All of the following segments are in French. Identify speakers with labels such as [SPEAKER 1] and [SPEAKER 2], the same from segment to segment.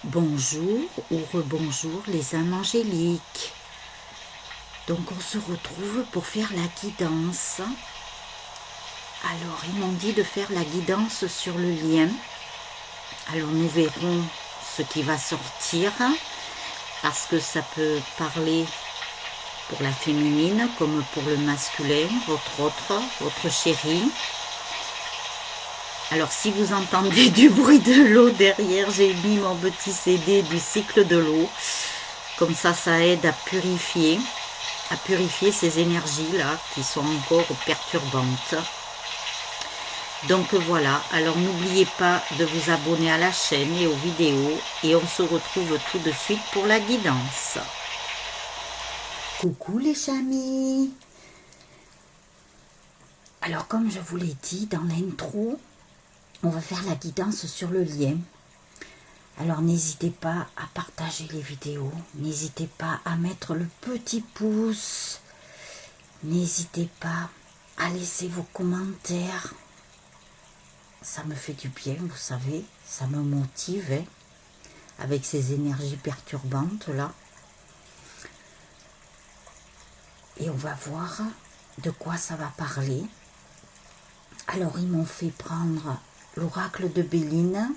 [SPEAKER 1] Bonjour ou rebonjour les âmes angéliques. Donc on se retrouve pour faire la guidance. Alors ils m'ont dit de faire la guidance sur le lien. Alors nous verrons ce qui va sortir parce que ça peut parler pour la féminine comme pour le masculin, votre chéri. Alors si vous entendez du bruit de l'eau derrière, j'ai mis mon petit CD du cycle de l'eau. Comme ça aide à purifier ces énergies-là qui sont encore perturbantes. Donc voilà, alors n'oubliez pas de vous abonner à la chaîne et aux vidéos et on se retrouve tout de suite pour la guidance. Coucou les chamis. Alors comme je vous l'ai dit dans l'intro, on va faire la guidance sur le lien. Alors n'hésitez pas à partager les vidéos, n'hésitez pas à mettre le petit pouce, n'hésitez pas à laisser vos commentaires. Ça me fait du bien, vous savez, ça me motive hein, avec ces énergies perturbantes là. Et on va voir de quoi ça va parler. Alors ils m'ont fait prendre l'oracle de Béline,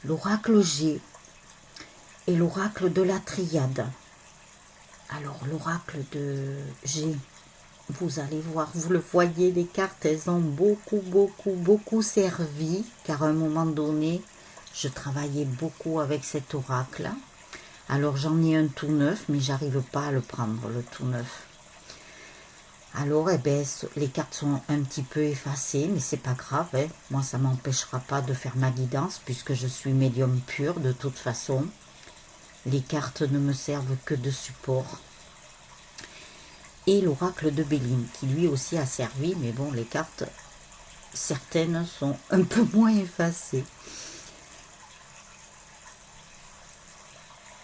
[SPEAKER 1] l'oracle G et l'oracle de la triade. Alors l'oracle de G, vous allez voir, vous le voyez, les cartes, elles ont beaucoup servi, car à un moment donné, je travaillais beaucoup avec cet oracle. Alors j'en ai un tout neuf, mais j'arrive pas à le prendre, le tout neuf. Alors, eh ben, les cartes sont un petit peu effacées, mais c'est pas grave. Hein. Moi, ça m'empêchera pas de faire ma guidance, puisque je suis médium pur de toute façon. Les cartes ne me servent que de support. Et l'oracle de Béline, qui lui aussi a servi, mais bon, les cartes, certaines sont un peu moins effacées.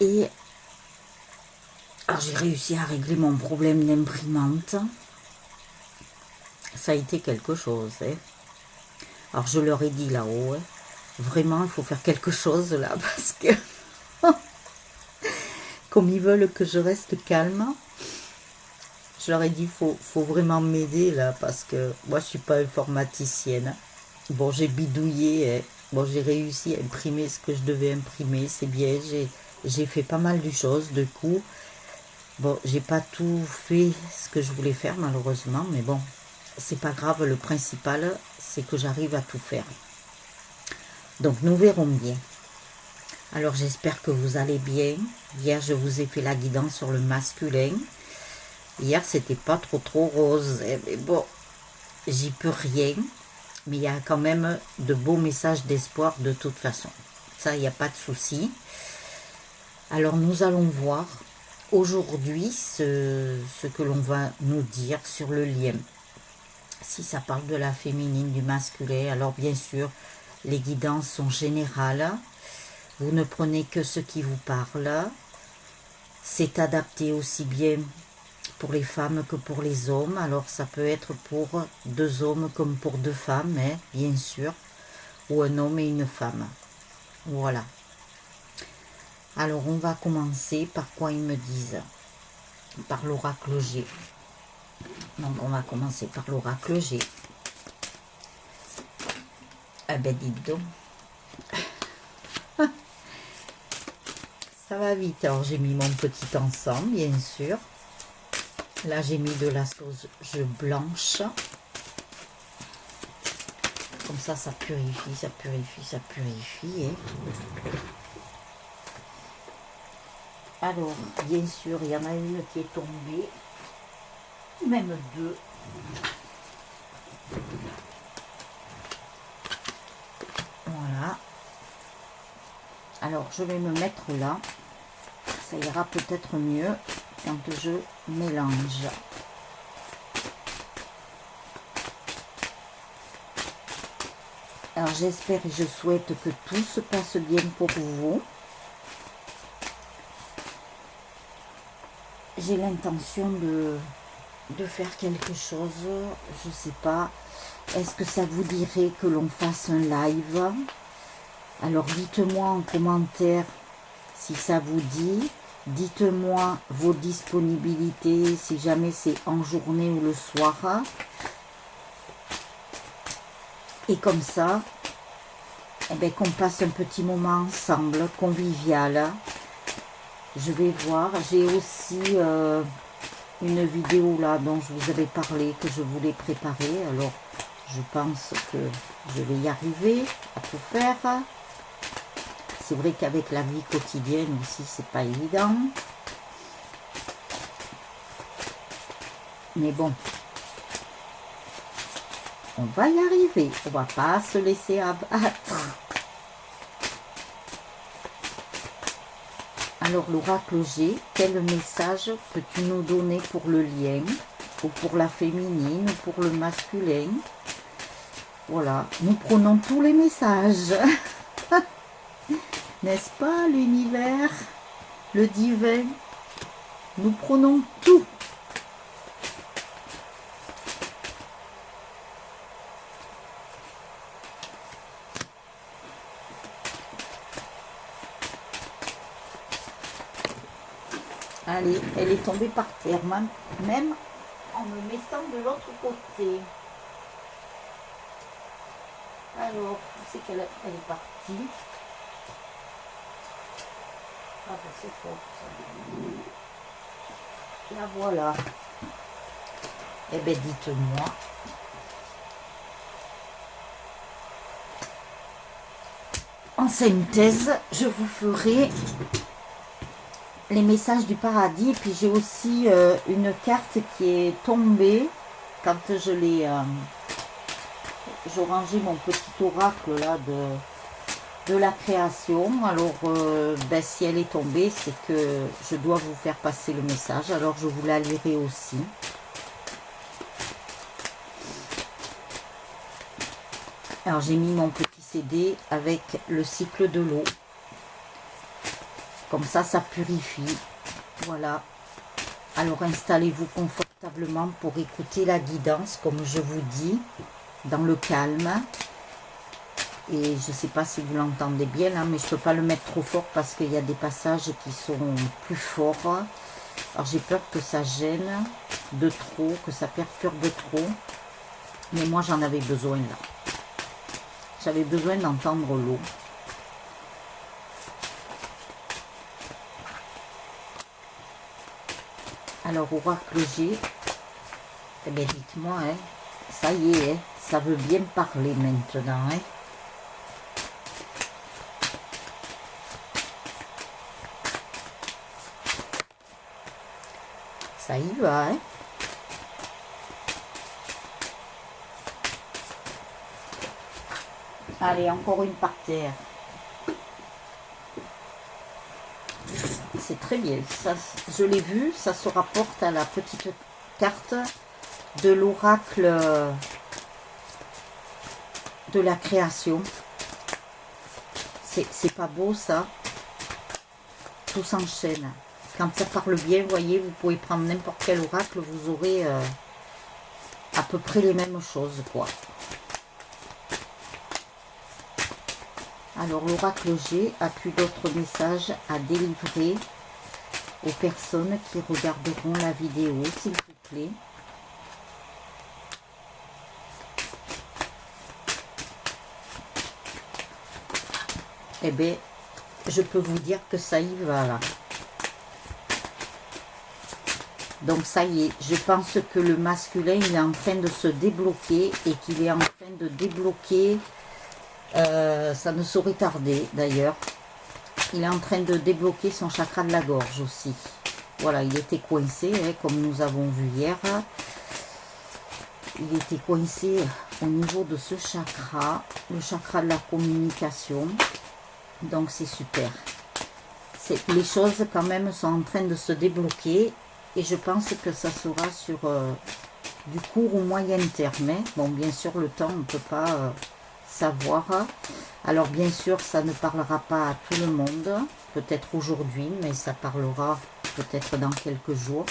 [SPEAKER 1] Et alors j'ai réussi à régler mon problème d'imprimante. Ça a été quelque chose. Hein. Alors je leur ai dit là-haut, hein, vraiment il faut faire quelque chose là, parce que comme ils veulent que je reste calme, je leur ai dit faut vraiment m'aider là, parce que moi je suis pas informaticienne. Bon, j'ai bidouillé, hein. Bon, j'ai réussi à imprimer ce que je devais imprimer, c'est bien, j'ai fait pas mal de choses de coup. Bon, j'ai pas tout fait ce que je voulais faire malheureusement, mais bon, c'est pas grave, le principal c'est que j'arrive à tout faire. Donc nous verrons bien. Alors j'espère que vous allez bien. Hier je vous ai fait la guidance sur le masculin. Hier c'était pas trop rose, mais bon, j'y peux rien. Mais il y a quand même de beaux messages d'espoir de toute façon. Ça, il n'y a pas de souci. Alors nous allons voir aujourd'hui ce que l'on va nous dire sur le lien. Si ça parle de la féminine, du masculin, alors bien sûr, les guidances sont générales. Vous ne prenez que ce qui vous parle. C'est adapté aussi bien pour les femmes que pour les hommes. Alors ça peut être pour 2 hommes comme pour 2 femmes, hein, bien sûr. Ou un homme et une femme. Voilà. Alors on va commencer par quoi ils me disent. Par l'oracle G. Donc on va commencer par l'oracle G. Ah ben dites donc. Ça va vite. Alors j'ai mis mon petit encens, bien sûr. Là j'ai mis de la sauge blanche. Comme ça purifie, ça purifie. Hein. Alors, bien sûr, il y en a une qui est tombée. Même 2. Voilà. Alors, je vais me mettre là. Ça ira peut-être mieux quand je mélange. Alors, j'espère et je souhaite que tout se passe bien pour vous. J'ai l'intention de faire quelque chose. Je sais pas. Est-ce que ça vous dirait que l'on fasse un live? Alors dites-moi en commentaire si ça vous dit. Dites-moi vos disponibilités, si jamais c'est en journée ou le soir. Et comme ça, eh ben, qu'on passe un petit moment ensemble, convivial. Je vais voir. J'ai aussi une vidéo là dont je vous avais parlé, que je voulais préparer. Alors, je pense que je vais y arriver à tout faire. C'est vrai qu'avec la vie quotidienne aussi, c'est pas évident. Mais bon, on va y arriver. On va pas se laisser abattre. Alors, l'oracle G, quel message peux-tu nous donner pour le lien, ou pour la féminine, ou pour le masculin? Voilà, nous prenons tous les messages. N'est-ce pas, l'univers, le divin? Nous prenons tout. Allez, elle est tombée par terre, même en me mettant de l'autre côté. Alors, où c'est qu'elle est partie? Ah ben c'est fort ça. La voilà. Eh bien dites-moi. En synthèse, je vous ferai les messages du paradis. Et puis j'ai aussi une carte qui est tombée quand j'ai rangé mon petit oracle là de la création. Alors ben, si elle est tombée, c'est que je dois vous faire passer le message. Alors je vous la lirai aussi. Alors j'ai mis mon petit CD avec le cycle de l'eau. Comme ça, ça purifie. Voilà. Alors installez-vous confortablement pour écouter la guidance, comme je vous dis, dans le calme. Et je ne sais pas si vous l'entendez bien là, mais je ne peux pas le mettre trop fort parce qu'il y a des passages qui sont plus forts. Alors j'ai peur que ça gêne de trop, que ça perturbe trop. Mais moi j'en avais besoin là. J'avais besoin d'entendre l'eau. Alors oracle G, eh bien dites-moi, hein, ça y est, hein, ça veut bien parler maintenant. Hein. Ça y va, hein. Allez, encore une par terre. C'est très bien. Ça, je l'ai vu, ça se rapporte à la petite carte de l'oracle de la création. C'est pas beau ça. Tout s'enchaîne. Quand ça parle bien, vous voyez, vous pouvez prendre n'importe quel oracle, vous aurez à peu près les mêmes choses, quoi. Alors, l'oracle G a-t-il d'autres messages à délivrer aux personnes qui regarderont la vidéo, s'il vous plaît? Eh bien, je peux vous dire que ça y va, là. Donc ça y est, je pense que le masculin, il est en train de se débloquer et qu'il est en train de débloquer, ça ne saurait tarder d'ailleurs, il est en train de débloquer son chakra de la gorge aussi. Voilà, il était coincé, hein, comme nous avons vu hier. Il était coincé au niveau de ce chakra, le chakra de la communication. Donc c'est super. Les choses quand même sont en train de se débloquer. Et je pense que ça sera sur du court ou moyen terme. Hein. Bon, bien sûr, le temps, on ne peut pas savoir. Alors, bien sûr, ça ne parlera pas à tout le monde. Peut-être aujourd'hui, mais ça parlera peut-être dans quelques jours.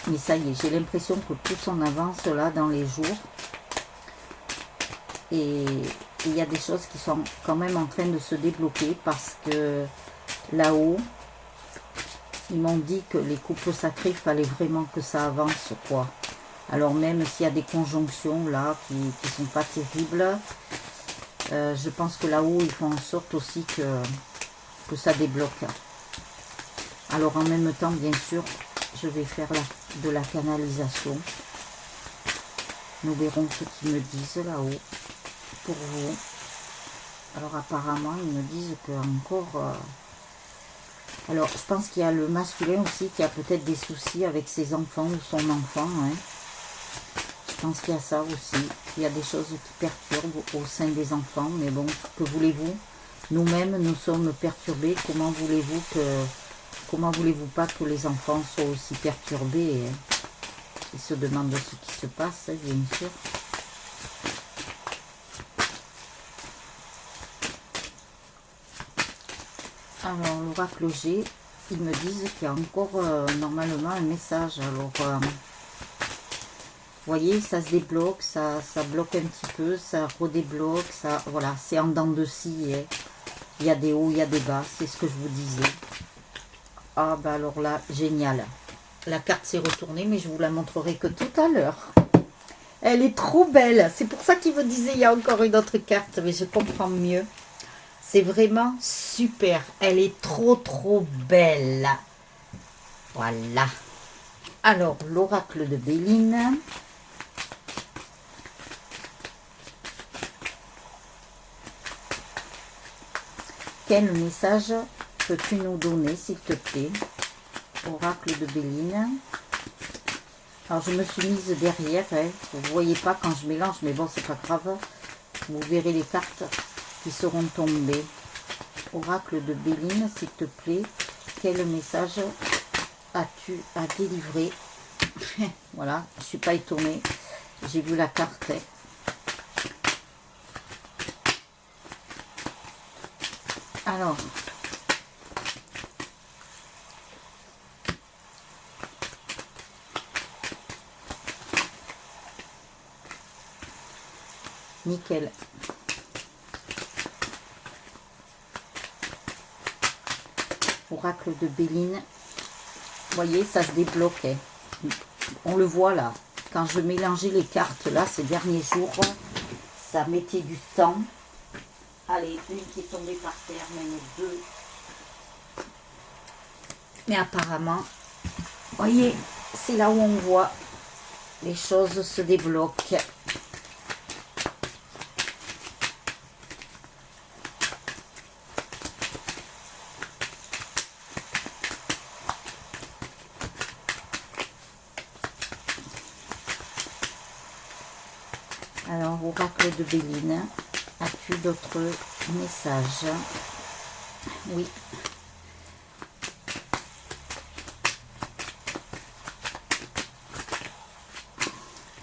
[SPEAKER 1] Mais ça y est, j'ai l'impression que plus on avance là dans les jours, Et il y a des choses qui sont quand même en train de se débloquer parce que là-haut, ils m'ont dit que les couples sacrés, il fallait vraiment que ça avance, quoi. Alors même s'il y a des conjonctions là qui sont pas terribles, je pense que là-haut, ils font en sorte aussi que ça débloque. Alors en même temps, bien sûr, je vais faire de la canalisation. Nous verrons ce qu'ils me disent là-haut pour vous. Alors apparemment, ils me disent que encore... Alors je pense qu'il y a le masculin aussi qui a peut-être des soucis avec ses enfants ou son enfant. Hein. Je pense qu'il y a ça aussi. Il y a des choses qui perturbent au sein des enfants. Mais bon, que voulez-vous? Nous-mêmes, nous sommes perturbés. Comment voulez-vous pas que les enfants soient aussi perturbés? Ils se demandent ce qui se passe, bien sûr. Alors, l'oracle G, ils me disent qu'il y a encore normalement un message. Alors, vous voyez, ça se débloque, ça bloque un petit peu, ça redébloque, ça, voilà, c'est en dents de scie. Hein. Il y a des hauts, il y a des bas, c'est ce que je vous disais. Ah, bah alors là, génial. La carte s'est retournée, mais je vous la montrerai que tout à l'heure. Elle est trop belle. C'est pour ça qu'il me disait, il y a encore une autre carte, mais je comprends mieux. C'est vraiment super. Elle est trop, trop belle. Voilà. Alors, l'oracle de Béline. Quel message peux-tu nous donner, s'il te plaît? Oracle de Béline. Alors, je me suis mise derrière. Hein. Vous ne voyez pas quand je mélange, mais bon, c'est pas grave. Vous verrez les cartes qui seront tombées. Oracle de Béline, s'il te plaît. Quel message as-tu à délivrer? Voilà, je ne suis pas étonnée. J'ai vu la carte. Hein. Alors, nickel. Oracle de Béline. Vous voyez, ça se débloquait. On le voit là. Quand je mélangeais les cartes là, ces derniers jours, ça mettait du temps. Allez, une qui est tombée par terre, même deux. Mais apparemment, vous voyez, c'est là où on voit les choses se débloquent. Alors, oracle de Béline, as-tu d'autres messages? Oui.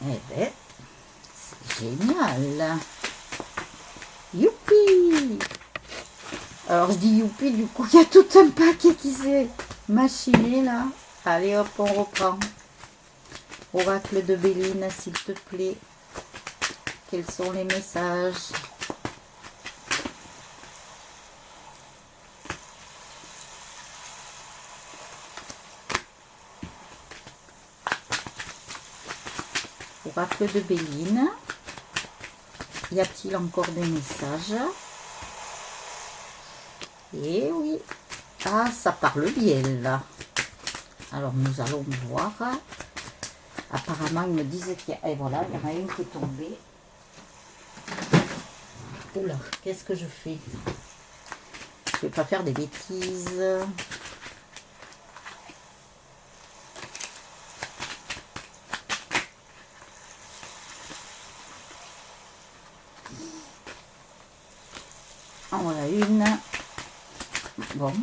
[SPEAKER 1] Eh bien, c'est génial. Youpi! Alors, je dis youpi, du coup, il y a tout un paquet qui s'est machiné, là. Allez, hop, on reprend. Oracle de Béline, s'il te plaît. Quels sont les messages? Oracle de Béline. Y a-t-il encore des messages? Eh oui. Ah, ça parle bien là. Alors nous allons voir. Apparemment, ils me disent qu'il y a... Et voilà, il y en a une qui est tombée. Oula, qu'est-ce que je fais? Je ne vais pas faire des bêtises. En voilà une. Bon.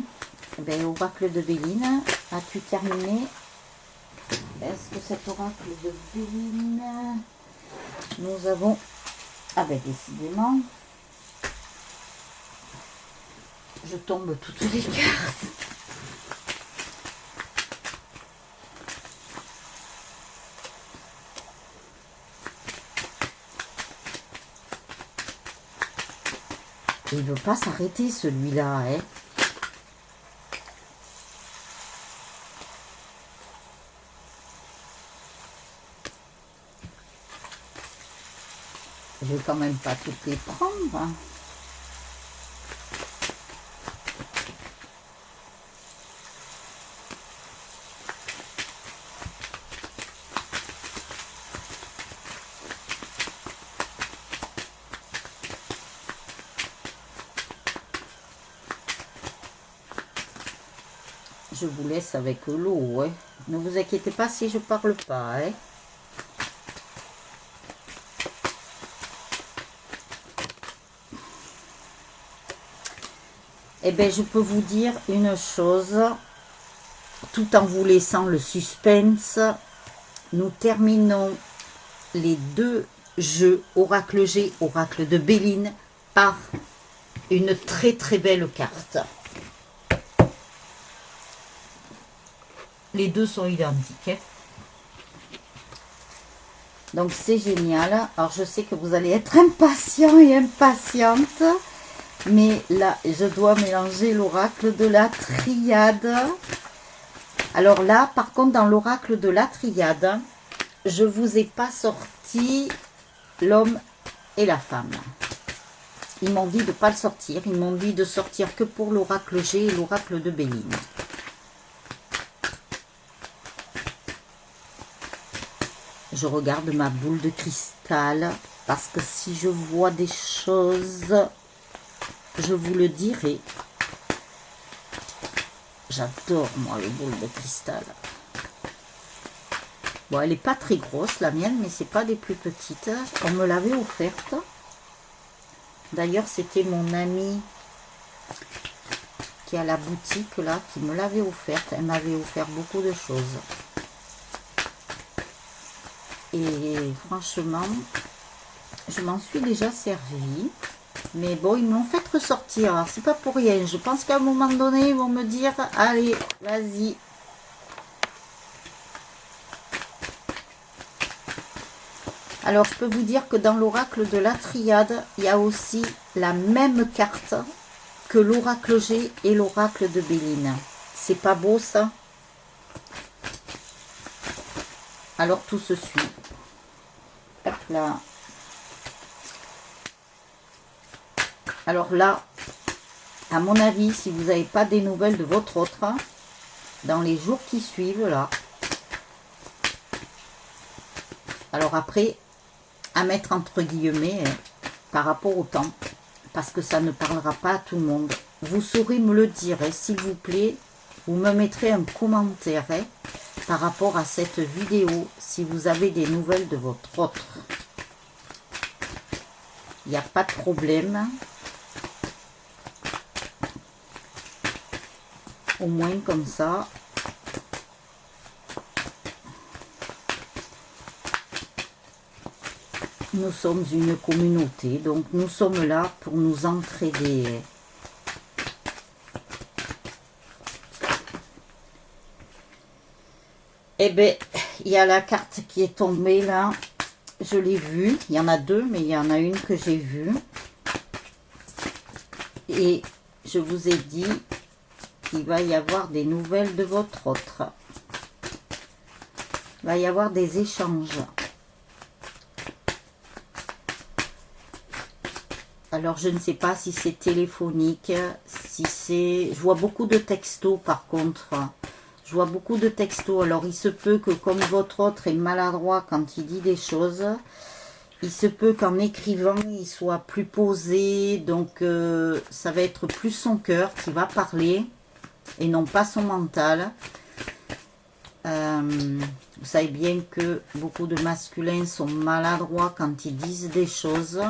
[SPEAKER 1] Eh bien, oracle de Béline, as-tu terminé? Est-ce que cet oracle de Béline, nous avons... Ah ben décidément, je tombe toutes les cartes. Il ne veut pas s'arrêter celui-là, hein. Je vais quand même pas toutes les prendre, hein. Je vous laisse avec l'eau, ouais. Ne vous inquiétez pas si je parle pas, hein. Eh bien, je peux vous dire une chose, tout en vous laissant le suspense. Nous terminons les deux jeux Oracle G, Oracle de Béline par une très très belle carte. Les deux sont identiques, hein. Donc c'est génial. Alors je sais que vous allez être impatient et impatiente, mais là je dois mélanger l'oracle de la triade. Alors là par contre dans l'oracle de la triade, je vous ai pas sorti l'homme et la femme. Ils m'ont dit de ne pas le sortir, ils m'ont dit de sortir que pour l'oracle G et l'oracle de Béline. Je regarde ma boule de cristal parce que si je vois des choses, je vous le dirai. J'adore moi les boules de cristal. Bon, elle n'est pas très grosse la mienne, mais c'est pas des plus petites. On me l'avait offerte. D'ailleurs, c'était mon amie qui a la boutique là qui me l'avait offerte. Elle m'avait offert beaucoup de choses. Et franchement, je m'en suis déjà servi. Mais bon, ils m'ont fait ressortir. Alors, c'est pas pour rien. Je pense qu'à un moment donné, ils vont me dire, allez, vas-y. Alors, je peux vous dire que dans l'oracle de la triade, il y a aussi la même carte que l'oracle G et l'oracle de Béline. C'est pas beau, ça? Alors, tout se suit. Hop là. Alors là, à mon avis, si vous n'avez pas des nouvelles de votre autre, dans les jours qui suivent, là. Alors après, à mettre entre guillemets, par rapport au temps, parce que ça ne parlera pas à tout le monde. Vous saurez me le dire, s'il vous plaît. Vous me mettrez un commentaire par rapport à cette vidéo, si vous avez des nouvelles de votre autre. Il n'y a pas de problème. Au moins comme ça. Nous sommes une communauté, donc nous sommes là pour nous entraider. Eh bien, il y a la carte qui est tombée là. Je l'ai vue. Il y en a deux, mais il y en a une que j'ai vue. Et je vous ai dit qu'il va y avoir des nouvelles de votre autre. Il va y avoir des échanges. Alors, je ne sais pas si c'est téléphonique, si c'est... Je vois beaucoup de textos, par contre. Je vois beaucoup de textos. Alors, il se peut que, comme votre autre est maladroit quand il dit des choses, il se peut qu'en écrivant, il soit plus posé. Donc, ça va être plus son cœur qui va parler et non pas son mental. Vous savez bien que beaucoup de masculins sont maladroits quand ils disent des choses.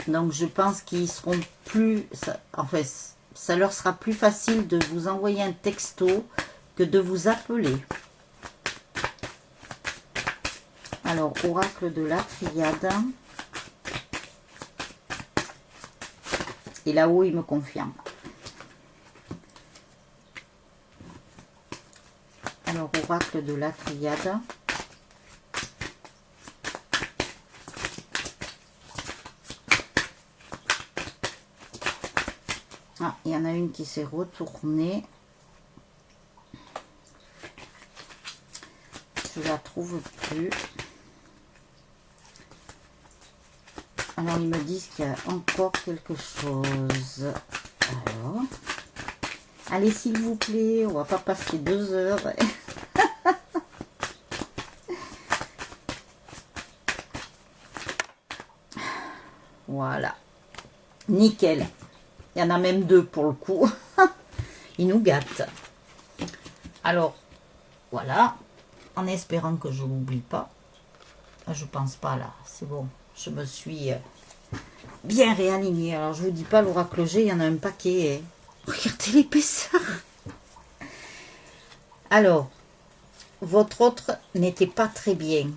[SPEAKER 1] Donc, je pense qu'ils seront plus... En fait, ça leur sera plus facile de vous envoyer un texto que de vous appeler. Alors, oracle de la triade. Et là-haut, il me confirme. Alors, oracle de la triade. Ah, il y en a une qui s'est retournée. Je la trouve plus. Alors, ils me disent qu'il y a encore quelque chose. Alors, allez, s'il vous plaît, on va pas passer 2 heures. Voilà. Nickel. Il y en a même 2 pour le coup. Ils nous gâtent. Alors, voilà. En espérant que je ne l'oublie pas. Je pense pas là. C'est bon. Je me suis bien réalignée. Alors, je vous dis pas, l'oracle G, il y en a un paquet. Hein. Regardez l'épaisseur. Alors, votre autre n'était pas très bien.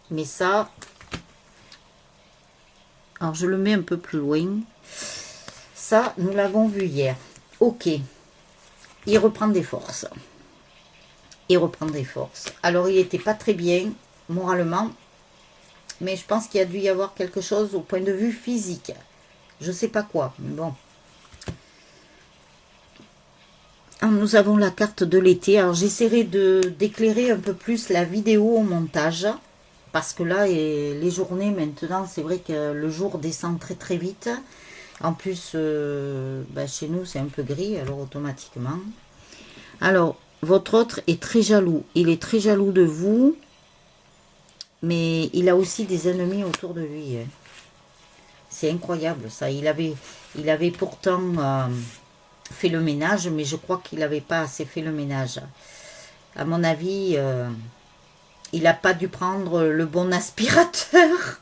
[SPEAKER 1] Mais ça... Alors, je le mets un peu plus loin. Ça, nous l'avons vu hier. Ok. Il reprend des forces. Il reprend des forces. Alors, il n'était pas très bien, moralement. Mais je pense qu'il y a dû y avoir quelque chose au point de vue physique. Je ne sais pas quoi, mais bon. Alors, nous avons la carte de l'été. Alors, j'essaierai d'éclairer un peu plus la vidéo au montage. Parce que là, les journées, maintenant, c'est vrai que le jour descend très très vite. En plus, chez nous, c'est un peu gris, alors automatiquement. Alors, votre autre est très jaloux. Il est très jaloux de vous. Mais il a aussi des ennemis autour de lui. Hein. C'est incroyable, ça. Il avait pourtant fait le ménage, mais je crois qu'il n'avait pas assez fait le ménage. À mon avis, il n'a pas dû prendre le bon aspirateur.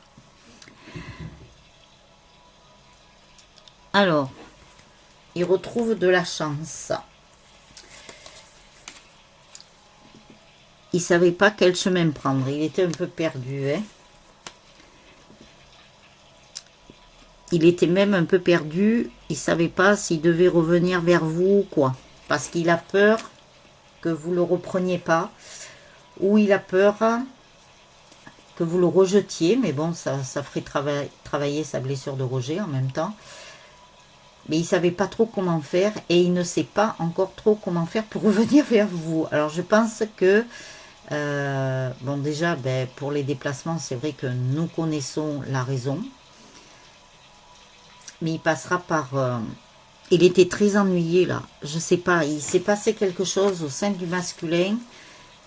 [SPEAKER 1] Alors, il retrouve de la chance. Il ne savait pas quel chemin prendre. Il était un peu perdu. Hein. Il était même un peu perdu. Il ne savait pas s'il devait revenir vers vous ou quoi. Parce qu'il a peur que vous ne le repreniez pas. Ou il a peur que vous le rejetiez. Mais bon, ça ferait travailler sa blessure de rejet en même temps. Mais il ne savait pas trop comment faire. Et il ne sait pas encore trop comment faire pour revenir vers vous. Alors je pense que... bon déjà, pour les déplacements, c'est vrai que nous connaissons la raison. Mais il passera par... il était très ennuyé là. Je sais pas, il s'est passé quelque chose au sein du masculin.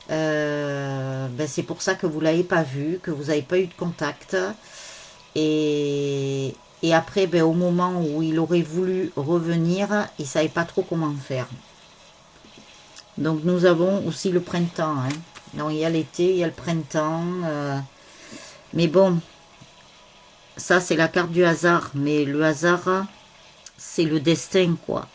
[SPEAKER 1] C'est pour ça que vous ne l'avez pas vu, que vous n'avez pas eu de contact. Et après, au moment où il aurait voulu revenir, il ne savait pas trop comment faire. Donc nous avons aussi le printemps. Hein. Donc, il y a l'été, il y a le printemps. Mais bon... Ça, c'est la carte du hasard. Mais le hasard, c'est le destin, quoi.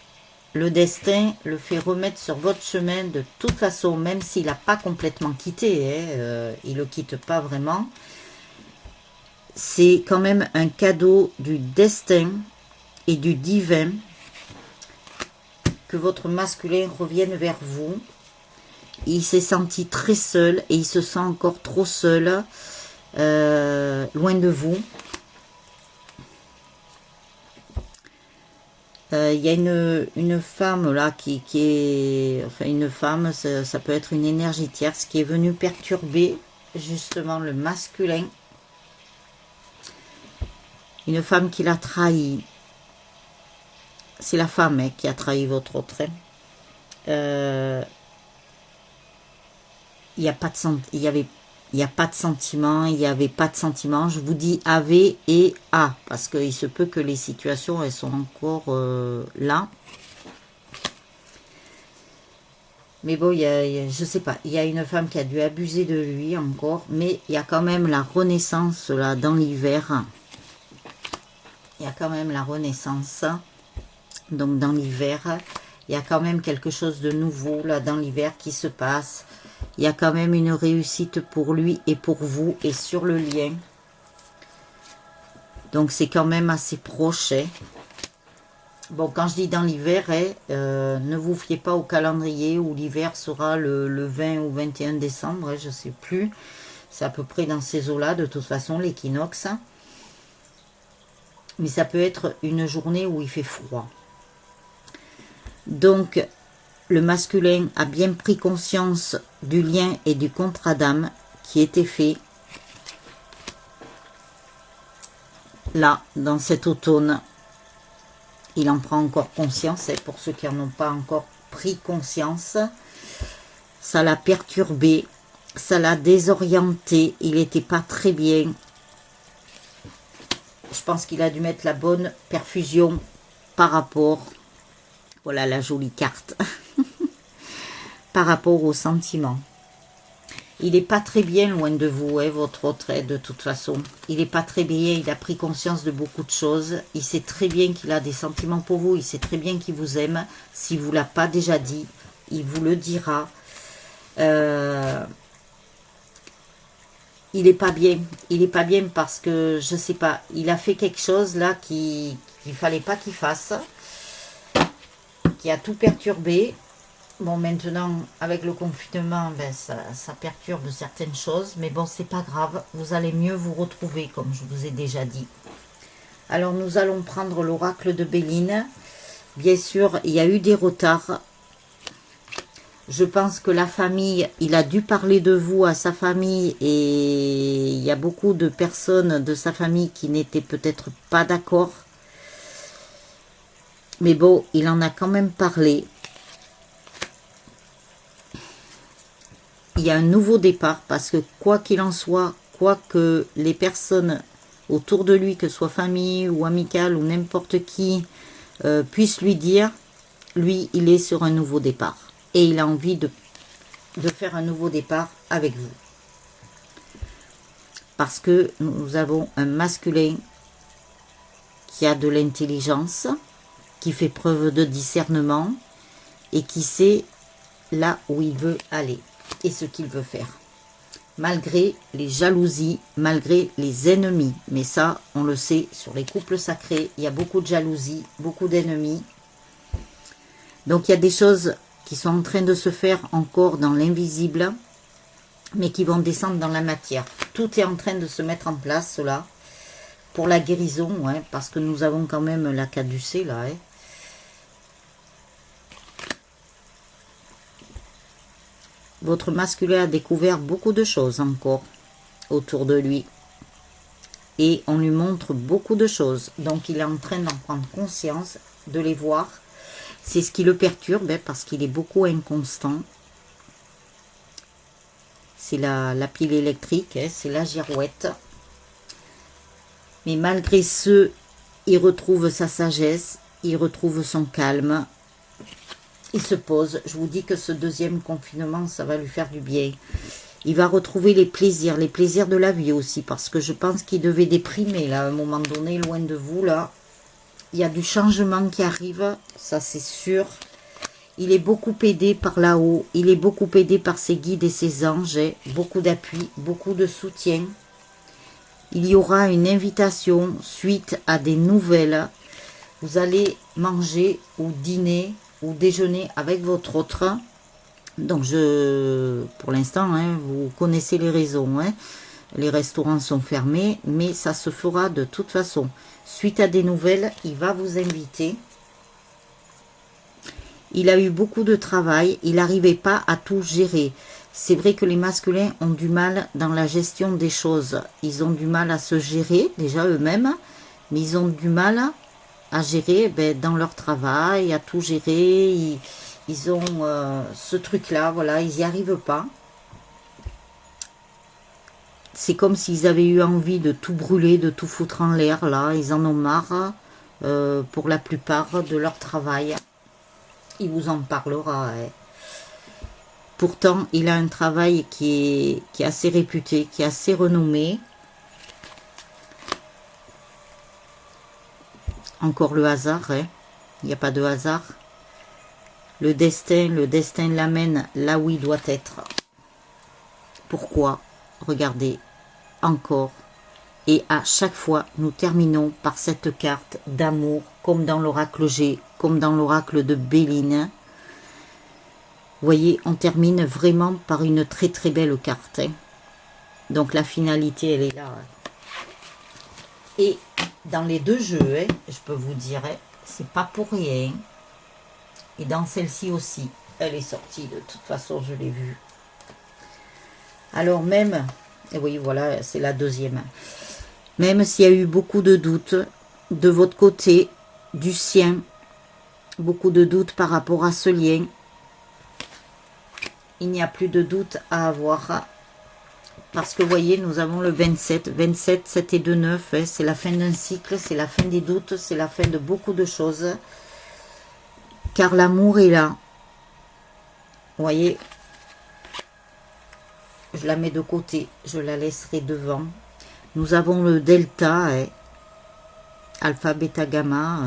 [SPEAKER 1] Le destin le fait remettre sur votre chemin de toute façon, même s'il n'a pas complètement quitté. Hein, il ne le quitte pas vraiment. C'est quand même un cadeau du destin et du divin que votre masculin revienne vers vous. Il s'est senti très seul et il se sent encore trop seul, loin de vous. Il y a une femme là qui est... Enfin, une femme, ça peut être une énergie tierce qui est venue perturber justement le masculin. Une femme qui l'a trahi. C'est la femme hein, qui a trahi votre autre. Hein. Il n'y a pas de il n'y a pas de sentiment, il n'y avait pas de sentiment. Je vous dis avait et a, parce qu'il se peut que les situations, elles sont encore là. Mais bon, je sais pas, il y a une femme qui a dû abuser de lui encore, mais il y a quand même la renaissance là dans l'hiver. Il y a quand même la renaissance. Donc dans l'hiver, il y a quand même quelque chose de nouveau là dans l'hiver qui se passe. Il y a quand même une réussite pour lui et pour vous et sur le lien. Donc c'est quand même assez proche. Hein. Bon, quand je dis dans l'hiver, hein, ne vous fiez pas au calendrier où l'hiver sera le 20 ou 21 décembre, hein, je ne sais plus. C'est à peu près dans ces eaux-là, de toute façon, l'équinoxe. Mais ça peut être une journée où il fait froid. Donc, le masculin a bien pris conscience du lien et du contrat d'âme qui était fait là, dans cet automne. Il en prend encore conscience, et pour ceux qui n'en ont pas encore pris conscience, ça l'a perturbé, ça l'a désorienté, il n'était pas très bien. Je pense qu'il a dû mettre la bonne perfusion par rapport, voilà la jolie carte, par rapport aux sentiments. Il n'est pas très bien loin de vous, hein, votre retrait, de toute façon. Il n'est pas très bien, il a pris conscience de beaucoup de choses. Il sait très bien qu'il a des sentiments pour vous, il sait très bien qu'il vous aime. S'il ne vous l'a pas déjà dit, il vous le dira. Il n'est pas bien. Il n'est pas bien parce que, je ne sais pas, il a fait quelque chose là qu'il ne fallait pas qu'il fasse, qui a tout perturbé. Bon, maintenant, avec le confinement, ben, ça perturbe certaines choses. Mais bon, c'est pas grave. Vous allez mieux vous retrouver, comme je vous ai déjà dit. Alors, nous allons prendre l'oracle de Béline. Bien sûr, il y a eu des retards. Je pense que la famille, il a dû parler de vous à sa famille. Et il y a beaucoup de personnes de sa famille qui n'étaient peut-être pas d'accord. Mais bon, il en a quand même parlé. Il y a un nouveau départ parce que quoi qu'il en soit, quoi que les personnes autour de lui, que ce soit famille ou amicale ou n'importe qui, puissent lui dire, lui, il est sur un nouveau départ. Et il a envie de faire un nouveau départ avec vous. Parce que nous avons un masculin qui a de l'intelligence, qui fait preuve de discernement et qui sait là où il veut aller et ce qu'il veut faire. Malgré les jalousies, malgré les ennemis. Mais ça, on le sait, sur les couples sacrés, il y a beaucoup de jalousie, beaucoup d'ennemis. Donc il y a des choses qui sont en train de se faire encore dans l'invisible, mais qui vont descendre dans la matière. Tout est en train de se mettre en place, là, pour la guérison, hein, parce que nous avons quand même la caducée, là, hein. Votre masculin a découvert beaucoup de choses encore autour de lui. Et on lui montre beaucoup de choses. Donc il est en train d'en prendre conscience, de les voir. C'est ce qui le perturbe, hein, parce qu'il est beaucoup inconstant. C'est la pile électrique, hein, c'est la girouette. Mais malgré ce, il retrouve sa sagesse, il retrouve son calme. Il se pose. Je vous dis que ce deuxième confinement, ça va lui faire du bien. Il va retrouver les plaisirs de la vie aussi, parce que je pense qu'il devait déprimer, là, à un moment donné, loin de vous, là. Il y a du changement qui arrive, ça c'est sûr. Il est beaucoup aidé par là-haut, il est beaucoup aidé par ses guides et ses anges, hein. Beaucoup d'appui, beaucoup de soutien. Il y aura une invitation suite à des nouvelles. Vous allez manger ou dîner ou déjeuner avec votre autre. Donc, pour l'instant, hein, vous connaissez les raisons. Hein. Les restaurants sont fermés, mais ça se fera de toute façon. Suite à des nouvelles, il va vous inviter. Il a eu beaucoup de travail, il n'arrivait pas à tout gérer. C'est vrai que les masculins ont du mal dans la gestion des choses. Ils ont du mal à se gérer, déjà eux-mêmes, mais ils ont du mal à gérer dans leur travail, à tout gérer. Ils ont ce truc-là, voilà, ils n'y arrivent pas. C'est comme s'ils avaient eu envie de tout brûler, de tout foutre en l'air, là. Ils en ont marre, pour la plupart, de leur travail. Il vous en parlera. Hein. Pourtant, il a un travail qui est assez réputé, qui est assez renommé. Encore le hasard, hein. Il n'y a pas de hasard. Le destin l'amène là où il doit être. Pourquoi? Regardez, encore. Et à chaque fois, nous terminons par cette carte d'amour, comme dans l'oracle G, comme dans l'oracle de Béline. Vous voyez, on termine vraiment par une très très belle carte. Hein. Donc la finalité, elle est là. Hein. Et dans les deux jeux, hein, je peux vous dire, hein, c'est pas pour rien. Et dans celle-ci aussi, elle est sortie. De toute façon, je l'ai vue. Alors même, et oui, voilà, c'est la deuxième. Même s'il y a eu beaucoup de doutes de votre côté, du sien, beaucoup de doutes par rapport à ce lien, il n'y a plus de doute à avoir. Parce que vous voyez, nous avons le 27. 27, 7 et 2, 9. Hein, c'est la fin d'un cycle, c'est la fin des doutes, c'est la fin de beaucoup de choses. Car l'amour est là. Vous voyez, je la mets de côté, je la laisserai devant. Nous avons le delta, hein, alpha, bêta, gamma,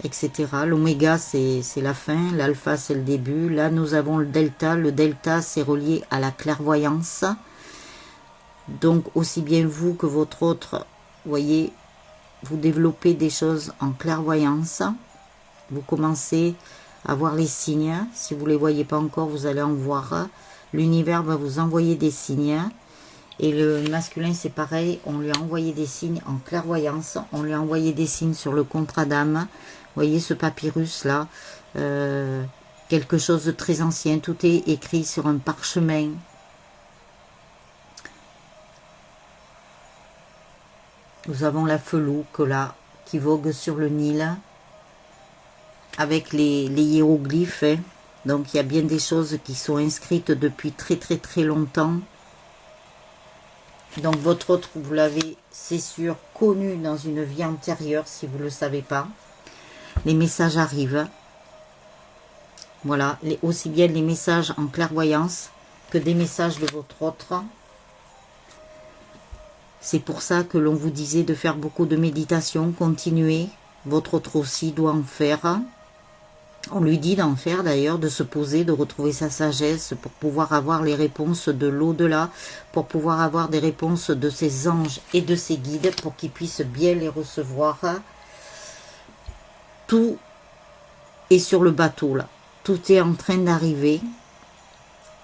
[SPEAKER 1] etc. L'oméga, c'est la fin, l'alpha, c'est le début. Là, nous avons le delta. Le delta, c'est relié à la clairvoyance. Donc, aussi bien vous que votre autre, vous voyez, vous développez des choses en clairvoyance. Vous commencez à voir les signes. Si vous ne les voyez pas encore, vous allez en voir. L'univers va vous envoyer des signes. Et le masculin, c'est pareil. On lui a envoyé des signes en clairvoyance. On lui a envoyé des signes sur le contrat d'âme. Vous voyez ce papyrus-là. Quelque chose de très ancien. Tout est écrit sur un parchemin. Nous avons la felouque là, qui vogue sur le Nil. Avec les hiéroglyphes. Hein. Donc il y a bien des choses qui sont inscrites depuis très très très longtemps. Donc votre autre, vous l'avez, c'est sûr, connu dans une vie antérieure, si vous ne le savez pas. Les messages arrivent. Voilà, aussi bien les messages en clairvoyance que des messages de votre autre. C'est pour ça que l'on vous disait de faire beaucoup de méditation, continuez. Votre autre aussi doit en faire. On lui dit d'en faire d'ailleurs, de se poser, de retrouver sa sagesse pour pouvoir avoir les réponses de l'au-delà, pour pouvoir avoir des réponses de ses anges et de ses guides, pour qu'ils puissent bien les recevoir. Tout est sur le bateau là, tout est en train d'arriver.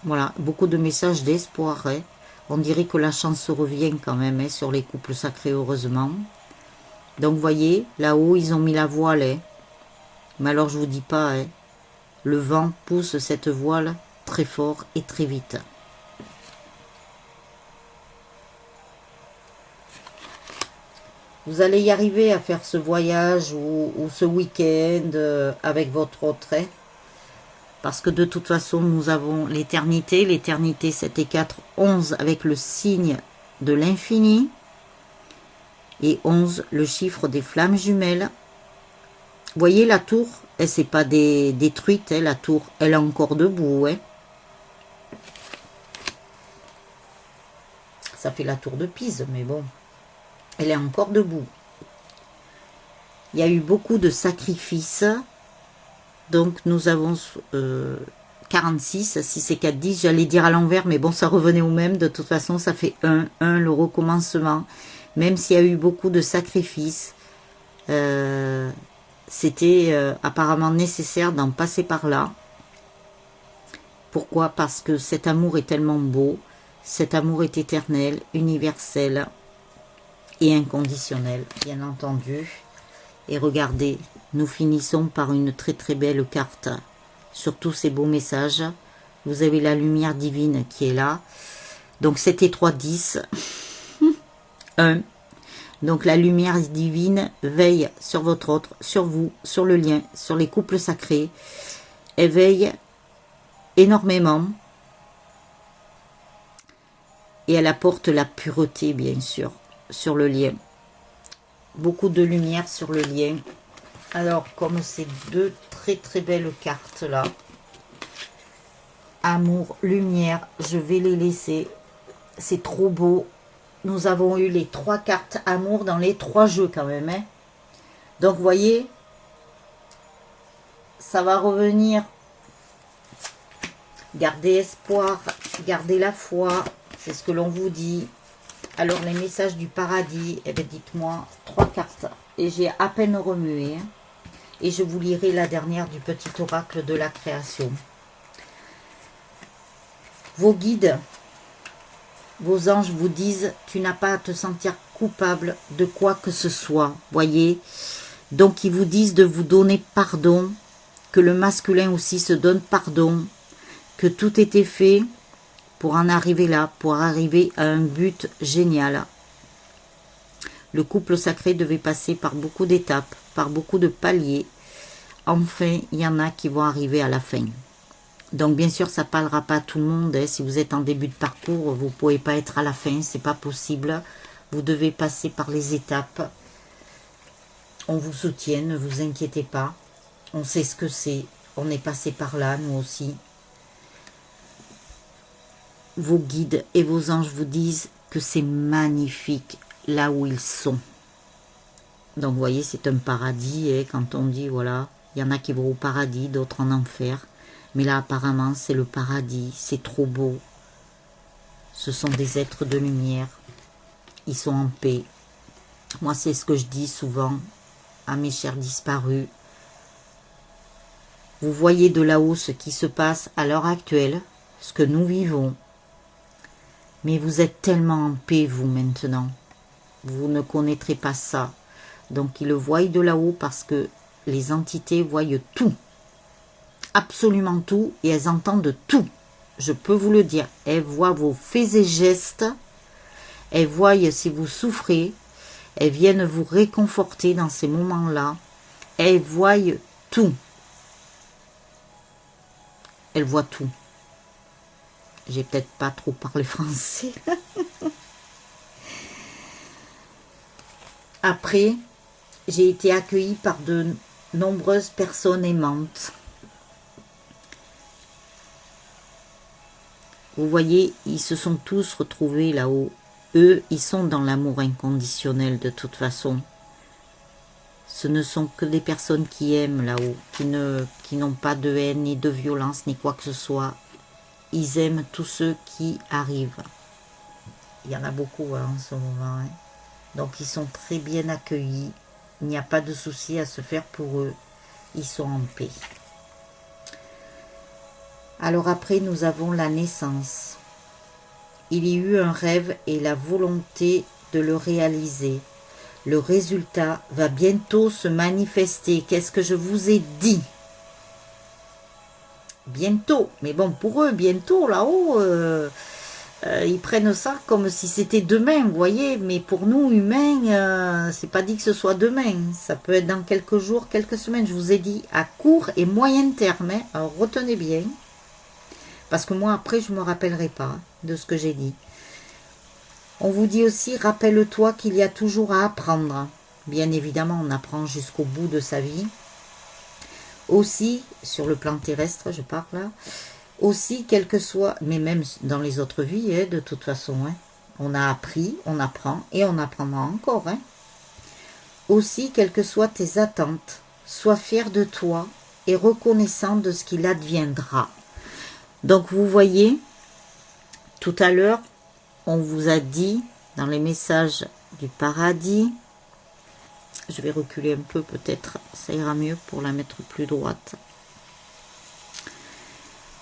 [SPEAKER 1] Voilà, beaucoup de messages d'espoir. Hein. On dirait que la chance revient quand même hein, sur les couples sacrés, heureusement. Donc vous voyez, là-haut ils ont mis la voile. Hein. Mais alors je vous dis pas, hein, le vent pousse cette voile très fort et très vite. Vous allez y arriver à faire ce voyage ou ce week-end avec votre autre. Hein, parce que de toute façon, nous avons l'éternité. L'éternité, 7 et 4, 11 avec le signe de l'infini. Et 11, le chiffre des flammes jumelles. Vous voyez la tour, elle s'est pas détruite, hein, la tour, elle est encore debout. Hein. Ça fait la tour de Pise, mais bon, elle est encore debout. Il y a eu beaucoup de sacrifices, donc nous avons 46, 6 et 4, 10, j'allais dire à l'envers, mais bon, ça revenait au même, de toute façon, ça fait 1, le recommencement. Même s'il y a eu beaucoup de sacrifices, c'était apparemment nécessaire d'en passer par là. Pourquoi? Parce que cet amour est tellement beau, cet amour est éternel, universel et inconditionnel, bien entendu. Et regardez, nous finissons par une très très belle carte. Sur tous ces beaux messages, vous avez la lumière divine qui est là. Donc 7 et 3, 10. 1. Donc la lumière divine veille sur votre autre, sur vous, sur le lien, sur les couples sacrés. Elle veille énormément. Et elle apporte la pureté, bien sûr, sur le lien. Beaucoup de lumière sur le lien. Alors, comme ces deux très très belles cartes là. Amour, lumière, je vais les laisser. C'est trop beau. Nous avons eu les 3 cartes amour dans les 3 jeux quand même. Hein. Donc, vous voyez, ça va revenir. Gardez espoir, gardez la foi. C'est ce que l'on vous dit. Alors, les messages du paradis, eh bien, dites-moi 3 cartes. Et j'ai à peine remué. Hein. Et je vous lirai la dernière du petit oracle de la création. Vos guides, vos anges vous disent, tu n'as pas à te sentir coupable de quoi que ce soit, voyez. Donc, ils vous disent de vous donner pardon que le masculin aussi se donne pardon, que tout était fait pour en arriver là, pour arriver à un but génial. Le couple sacré devait passer par beaucoup d'étapes, par beaucoup de paliers. Enfin, il y en a qui vont arriver à la fin. Donc bien sûr, ça ne parlera pas à tout le monde. Hein. Si vous êtes en début de parcours, vous ne pouvez pas être à la fin, c'est pas possible. Vous devez passer par les étapes. On vous soutient, ne vous inquiétez pas. On sait ce que c'est. On est passé par là, nous aussi. Vos guides et vos anges vous disent que c'est magnifique là où ils sont. Donc vous voyez, c'est un paradis. Et quand on dit, voilà, il y en a qui vont au paradis, d'autres en enfer. Mais là, apparemment, c'est le paradis. C'est trop beau. Ce sont des êtres de lumière. Ils sont en paix. Moi, c'est ce que je dis souvent à mes chers disparus. Vous voyez de là-haut ce qui se passe à l'heure actuelle, ce que nous vivons. Mais vous êtes tellement en paix, vous, maintenant. Vous ne connaîtrez pas ça. Donc, ils le voient de là-haut parce que les entités voient tout. Absolument tout. Et elles entendent tout. Je peux vous le dire. Elles voient vos faits et gestes. Elles voient si vous souffrez. Elles viennent vous réconforter dans ces moments-là. Elles voient tout. Elles voient tout. J'ai peut-être pas trop parlé français. Après, j'ai été accueillie par de nombreuses personnes aimantes. Vous voyez, ils se sont tous retrouvés là-haut. Eux, ils sont dans l'amour inconditionnel de toute façon. Ce ne sont que des personnes qui aiment là-haut, qui n'ont pas de haine, ni de violence, ni quoi que ce soit. Ils aiment tous ceux qui arrivent. Il y en a beaucoup en ce moment. Hein. Donc ils sont très bien accueillis. Il n'y a pas de souci à se faire pour eux. Ils sont en paix. Alors après, nous avons la naissance. Il y a eu un rêve et la volonté de le réaliser. Le résultat va bientôt se manifester. Qu'est-ce que je vous ai dit? Bientôt. Mais bon, pour eux, bientôt, là-haut, ils prennent ça comme si c'était demain, vous voyez. Mais pour nous, humains, c'est pas dit que ce soit demain. Ça peut être dans quelques jours, quelques semaines. Je vous ai dit à court et moyen terme. Hein. Alors, retenez bien. Parce que moi, après, je ne me rappellerai pas de ce que j'ai dit. On vous dit aussi, rappelle-toi qu'il y a toujours à apprendre. Bien évidemment, on apprend jusqu'au bout de sa vie. Aussi, sur le plan terrestre, je parle là. Aussi, quel que soit, mais même dans les autres vies, hein, de toute façon. Hein, on a appris, on apprend et on apprendra encore. Hein. Aussi, quelles que soient tes attentes, sois fier de toi et reconnaissant de ce qu'il adviendra. Donc, vous voyez, tout à l'heure, on vous a dit, dans les messages du paradis, je vais reculer un peu peut-être, ça ira mieux pour la mettre plus droite.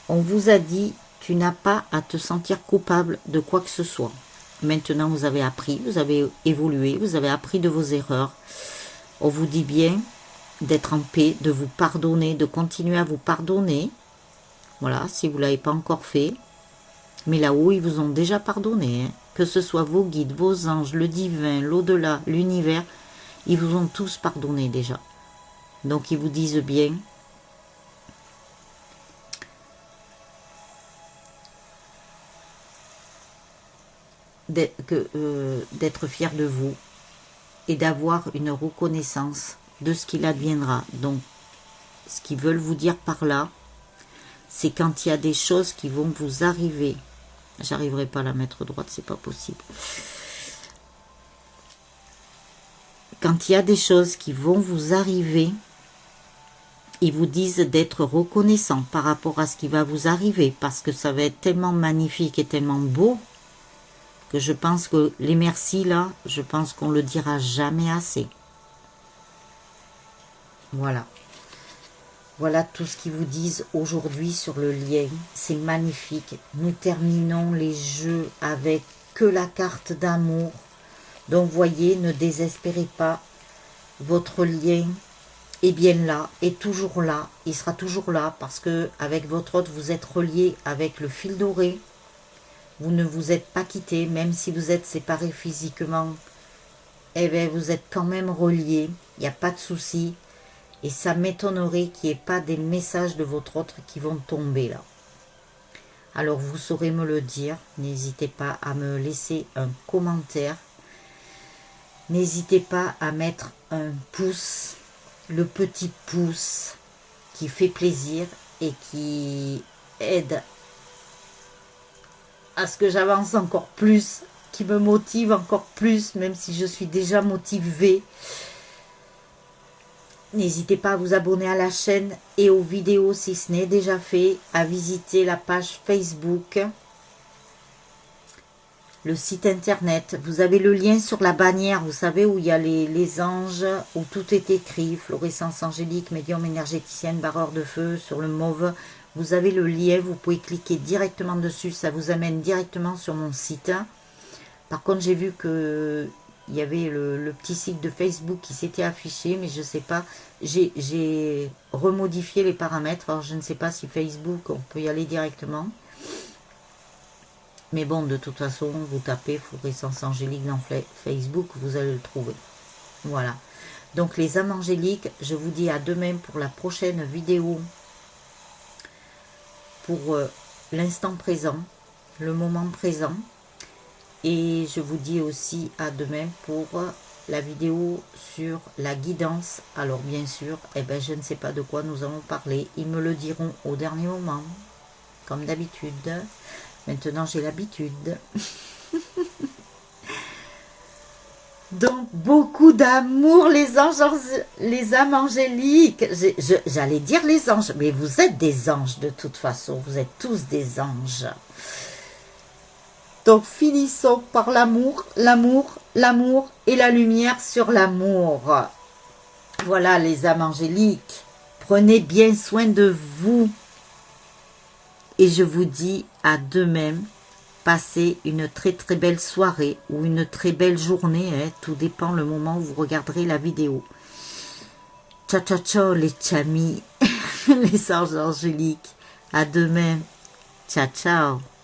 [SPEAKER 1] On vous a dit, tu n'as pas à te sentir coupable de quoi que ce soit. Maintenant, vous avez appris, vous avez évolué, vous avez appris de vos erreurs. On vous dit bien d'être en paix, de vous pardonner, de continuer à vous pardonner. Voilà, si vous ne l'avez pas encore fait. Mais là-haut, ils vous ont déjà pardonné. Hein. Que ce soit vos guides, vos anges, le divin, l'au-delà, l'univers, ils vous ont tous pardonné déjà. Donc, ils vous disent bien d'être fier de vous et d'avoir une reconnaissance de ce qu'il adviendra. Donc, ce qu'ils veulent vous dire par là, c'est quand il y a des choses qui vont vous arriver. J'arriverai pas à la mettre droite, c'est pas possible. Quand il y a des choses qui vont vous arriver, ils vous disent d'être reconnaissant par rapport à ce qui va vous arriver, parce que ça va être tellement magnifique et tellement beau, que je pense que les merci là, je pense qu'on le dira jamais assez. Voilà. Voilà tout ce qu'ils vous disent aujourd'hui sur le lien. C'est magnifique. Nous terminons les jeux avec que la carte d'amour. Donc, voyez, ne désespérez pas. Votre lien est bien là, est toujours là, il sera toujours là parce que avec votre hôte, vous êtes relié avec le fil doré. Vous ne vous êtes pas quitté, même si vous êtes séparés physiquement, eh bien, vous êtes quand même reliés, il n'y a pas de souci. Et ça m'étonnerait qu'il n'y ait pas des messages de votre hôte qui vont tomber là. Alors vous saurez me le dire, n'hésitez pas à me laisser un commentaire. N'hésitez pas à mettre un pouce, le petit pouce qui fait plaisir et qui aide à ce que j'avance encore plus, qui me motive encore plus, même si je suis déjà motivée. N'hésitez pas à vous abonner à la chaîne et aux vidéos si ce n'est déjà fait, à visiter la page Facebook, le site internet. Vous avez le lien sur la bannière, vous savez, où il y a les anges, où tout est écrit, fluorescence angélique, médium énergéticienne, barreur de feu, sur le mauve. Vous avez le lien, vous pouvez cliquer directement dessus, ça vous amène directement sur mon site. Par contre, j'ai vu que il y avait le petit site de Facebook qui s'était affiché, mais je ne sais pas, j'ai remodifié les paramètres, alors je ne sais pas si Facebook, on peut y aller directement. Mais bon, de toute façon, vous tapez fluorescence angélique dans Facebook, vous allez le trouver. Voilà. Donc les âmes angéliques, je vous dis à demain pour la prochaine vidéo, pour l'instant présent, le moment présent. Et je vous dis aussi à demain pour la vidéo sur la guidance. Alors bien sûr, eh ben, je ne sais pas de quoi nous allons parler. Ils me le diront au dernier moment, comme d'habitude. Maintenant, j'ai l'habitude. Donc, beaucoup d'amour, les anges, les âmes angéliques. J'allais dire les anges, mais vous êtes des anges de toute façon. Vous êtes tous des anges. Donc, finissons par l'amour, l'amour, l'amour et la lumière sur l'amour. Voilà, les âmes angéliques. Prenez bien soin de vous. Et je vous dis à demain. Passez une très très belle soirée ou une très belle journée. Hein, tout dépend le moment où vous regarderez la vidéo. Ciao, ciao, ciao, les chamis, les anges angéliques. À demain. Ciao, ciao.